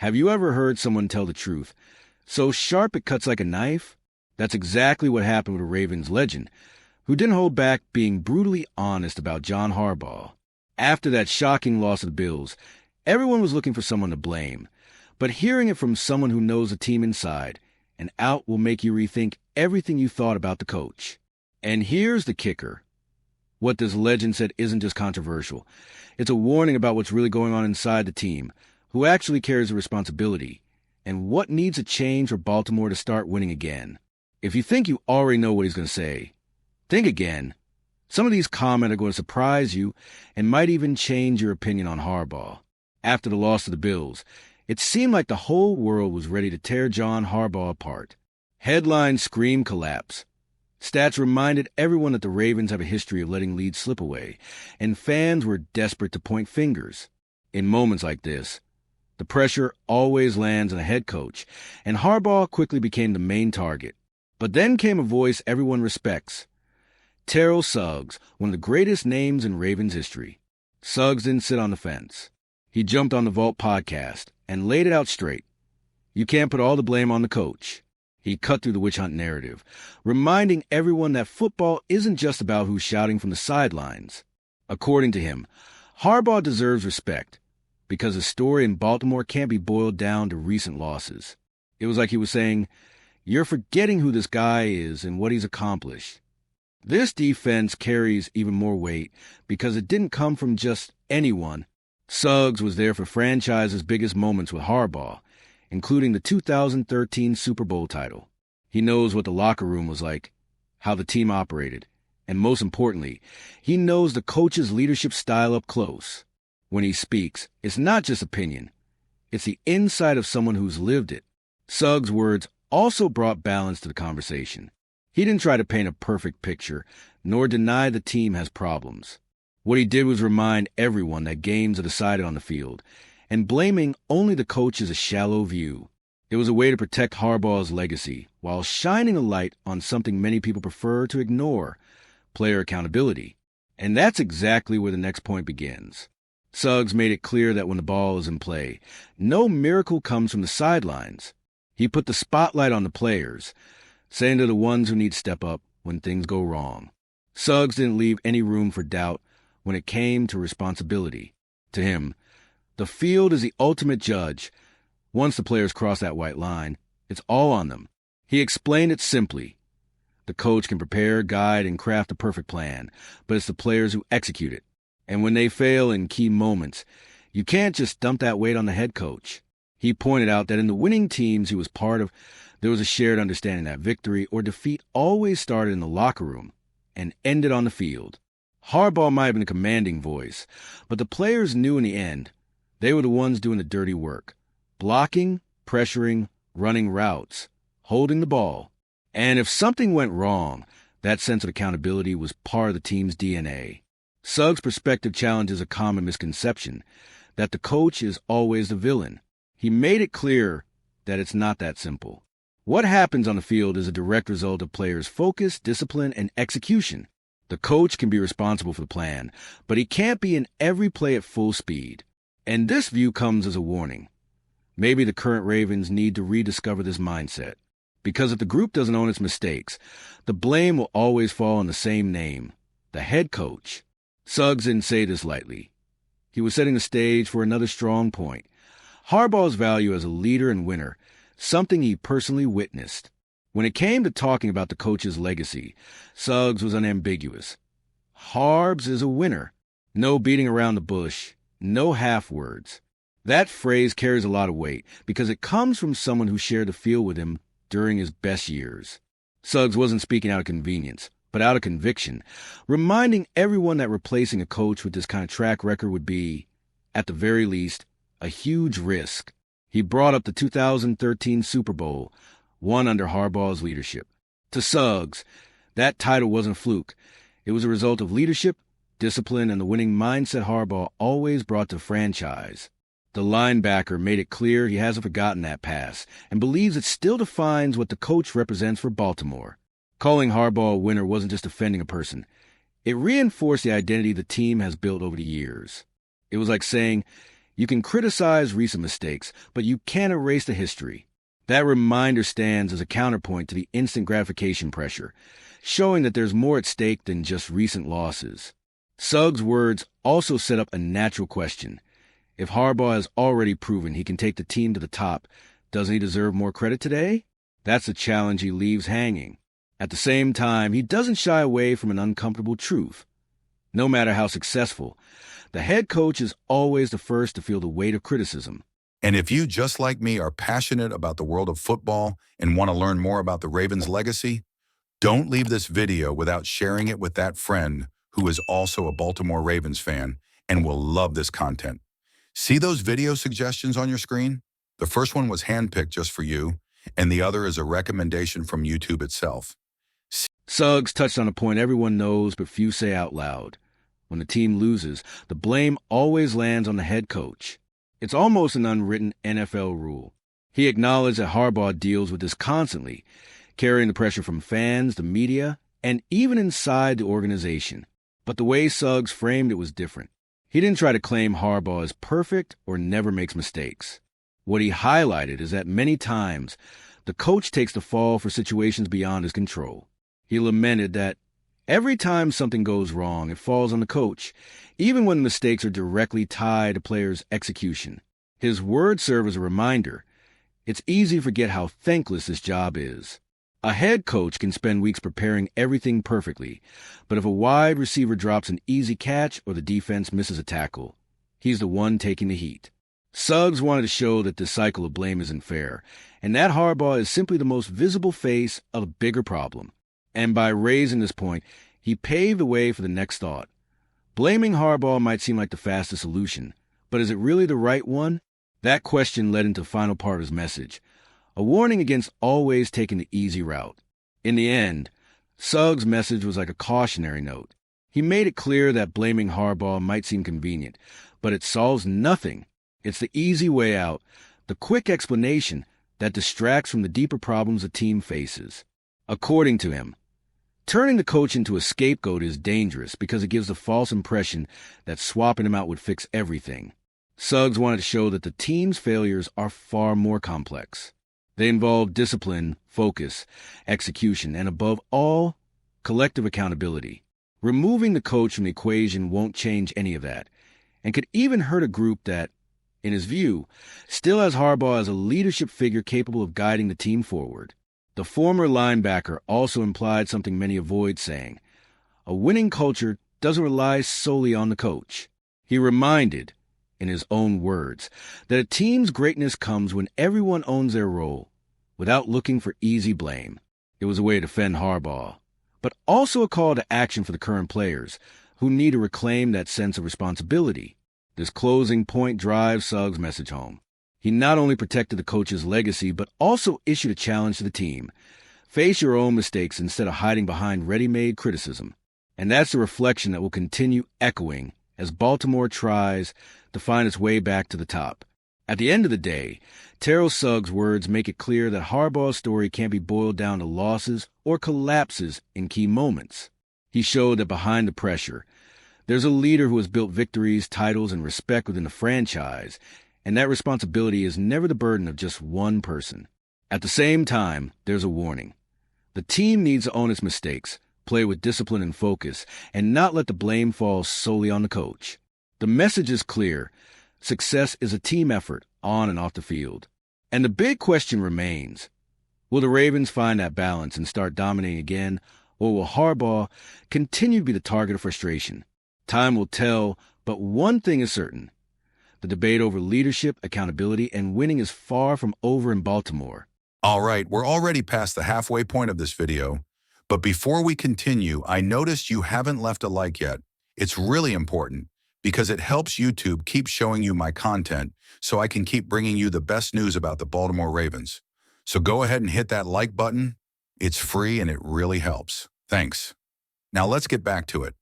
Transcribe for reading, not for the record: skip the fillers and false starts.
Have you ever heard someone tell the truth so sharp it cuts like a knife? That's exactly what happened with a Ravens legend, who didn't hold back being brutally honest about John Harbaugh. After that shocking loss of the Bills, everyone was looking for someone to blame. But hearing it from someone who knows the team inside and out will make you rethink everything you thought about the coach. And here's the kicker. What this legend said isn't just controversial. It's a warning about what's really going on inside the team, who actually carries the responsibility, and what needs to change for Baltimore to start winning again. If you think you already know what he's going to say, think again. Some of these comments are going to surprise you and might even change your opinion on Harbaugh. After the loss to the Bills, it seemed like the whole world was ready to tear John Harbaugh apart. Headlines screamed collapse. Stats reminded everyone that the Ravens have a history of letting leads slip away, and fans were desperate to point fingers. In moments like this, the pressure always lands on a head coach, and Harbaugh quickly became the main target. But then came a voice everyone respects. Terrell Suggs, one of the greatest names in Ravens history. Suggs didn't sit on the fence. He jumped on the Vault podcast and laid it out straight. You can't put all the blame on the coach. He cut through the witch hunt narrative, reminding everyone that football isn't just about who's shouting from the sidelines. According to him, Harbaugh deserves respect because his story in Baltimore can't be boiled down to recent losses. It was like he was saying, "You're forgetting who this guy is and what he's accomplished." This defense carries even more weight because it didn't come from just anyone. Suggs was there for franchise's biggest moments with Harbaugh, including the 2013 Super Bowl title. He knows what the locker room was like, how the team operated, and most importantly, he knows the coach's leadership style up close. When he speaks, it's not just opinion. It's the insight of someone who's lived it. Suggs' words also brought balance to the conversation. He didn't try to paint a perfect picture, nor deny the team has problems. What he did was remind everyone that games are decided on the field, and blaming only the coach is a shallow view. It was a way to protect Harbaugh's legacy, while shining a light on something many people prefer to ignore, player accountability. And that's exactly where the next point begins. Suggs made it clear that when the ball is in play, no miracle comes from the sidelines. He put the spotlight on the players, saying they're the ones who need to step up when things go wrong. Suggs didn't leave any room for doubt when it came to responsibility. To him, the field is the ultimate judge. Once the players cross that white line, it's all on them. He explained it simply. The coach can prepare, guide, and craft a perfect plan, but it's the players who execute it. And when they fail in key moments, you can't just dump that weight on the head coach. He pointed out that in the winning teams he was part of, there was a shared understanding that victory or defeat always started in the locker room and ended on the field. Harbaugh might have been a commanding voice, but the players knew in the end they were the ones doing the dirty work. Blocking, pressuring, running routes, holding the ball. And if something went wrong, that sense of accountability was part of the team's DNA. Suggs' perspective challenges a common misconception that the coach is always the villain. He made it clear that it's not that simple. What happens on the field is a direct result of players' focus, discipline, and execution. The coach can be responsible for the plan, but he can't be in every play at full speed. And this view comes as a warning. Maybe the current Ravens need to rediscover this mindset. Because if the group doesn't own its mistakes, the blame will always fall on the same name, the head coach. Suggs didn't say this lightly. He was setting the stage for another strong point. Harbaugh's value as a leader and winner, something he personally witnessed. When it came to talking about the coach's legacy, Suggs was unambiguous. Harbs is a winner. No beating around the bush. No half words. That phrase carries a lot of weight because it comes from someone who shared the field with him during his best years. Suggs wasn't speaking out of convenience, but out of conviction, reminding everyone that replacing a coach with this kind of track record would be, at the very least, a huge risk. He brought up the 2013 Super Bowl, won under Harbaugh's leadership. To Suggs, that title wasn't a fluke. It was a result of leadership, discipline, and the winning mindset Harbaugh always brought to the franchise. The linebacker made it clear he hasn't forgotten that pass and believes it still defines what the coach represents for Baltimore. Calling Harbaugh a winner wasn't just offending a person. It reinforced the identity the team has built over the years. It was like saying, You can criticize recent mistakes, but you can't erase the history. That reminder stands as a counterpoint to the instant gratification pressure, showing that there's more at stake than just recent losses. Suggs' words also set up a natural question. If Harbaugh has already proven he can take the team to the top, doesn't he deserve more credit today? That's the challenge he leaves hanging. At the same time, he doesn't shy away from an uncomfortable truth. No matter how successful, the head coach is always the first to feel the weight of criticism. And if you, just like me, are passionate about the world of football and want to learn more about the Ravens' legacy, don't leave this video without sharing it with that friend who is also a Baltimore Ravens fan and will love this content. See those video suggestions on your screen? The first one was handpicked just for you, and the other is a recommendation from YouTube itself. Suggs touched on a point everyone knows but few say out loud. When the team loses, the blame always lands on the head coach. It's almost an unwritten NFL rule. He acknowledged that Harbaugh deals with this constantly, carrying the pressure from fans, the media, and even inside the organization. But the way Suggs framed it was different. He didn't try to claim Harbaugh as perfect or never makes mistakes. What he highlighted is that many times, the coach takes the fall for situations beyond his control. He lamented that every time something goes wrong, it falls on the coach, even when mistakes are directly tied to players' execution. His words serve as a reminder. It's easy to forget how thankless this job is. A head coach can spend weeks preparing everything perfectly, but if a wide receiver drops an easy catch or the defense misses a tackle, he's the one taking the heat. Suggs wanted to show that this cycle of blame isn't fair, and that Harbaugh is simply the most visible face of a bigger problem. And by raising this point, he paved the way for the next thought. Blaming Harbaugh might seem like the fastest solution, but is it really the right one? That question led into the final part of his message, a warning against always taking the easy route. In the end, Suggs' message was like a cautionary note. He made it clear that blaming Harbaugh might seem convenient, but it solves nothing. It's the easy way out, the quick explanation that distracts from the deeper problems the team faces. According to him, turning the coach into a scapegoat is dangerous because it gives the false impression that swapping him out would fix everything. Suggs wanted to show that the team's failures are far more complex. They involve discipline, focus, execution, and above all, collective accountability. Removing the coach from the equation won't change any of that, and could even hurt a group that, in his view, still has Harbaugh as a leadership figure capable of guiding the team forward. The former linebacker also implied something many avoid saying. A winning culture doesn't rely solely on the coach. He reminded, in his own words, that a team's greatness comes when everyone owns their role, without looking for easy blame. It was a way to defend Harbaugh, but also a call to action for the current players, who need to reclaim that sense of responsibility. This closing point drives Suggs' message home. He not only protected the coach's legacy, but also issued a challenge to the team. Face your own mistakes instead of hiding behind ready-made criticism. And that's the reflection that will continue echoing as Baltimore tries to find its way back to the top. At the end of the day, Terrell Suggs' words make it clear that Harbaugh's story can't be boiled down to losses or collapses in key moments. He showed that behind the pressure, there's a leader who has built victories, titles, and respect within the franchise, and that responsibility is never the burden of just one person. At the same time, there's a warning. The team needs to own its mistakes, play with discipline and focus, and not let the blame fall solely on the coach. The message is clear. Success is a team effort, on and off the field. And the big question remains, will the Ravens find that balance and start dominating again, or will Harbaugh continue to be the target of frustration? Time will tell, but one thing is certain. The debate over leadership, accountability, and winning is far from over in Baltimore. All right, we're already past the halfway point of this video, but before we continue, I noticed you haven't left a like yet. It's really important because it helps YouTube keep showing you my content so I can keep bringing you the best news about the Baltimore Ravens. So go ahead and hit that like button. It's free and it really helps. Thanks. Now let's get back to it.